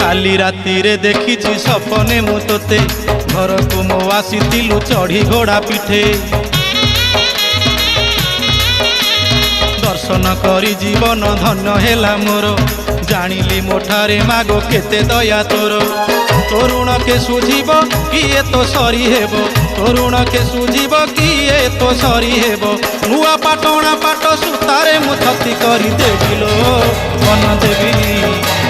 काली राति रे देखी सपने मु तोते घर को मो आसीलु चढ़ी घोड़ा पिठे दर्शन करी जीवन धन्य हेला मोर जानिली मोठारे मागो केते दया तोर तोरुण के सुझीब किए तो सरी हेब तोरुण के सुझीब किए तो सरी हेब नुआ पाटणा पाट सुतारे मुथती करी देविलो बन देवी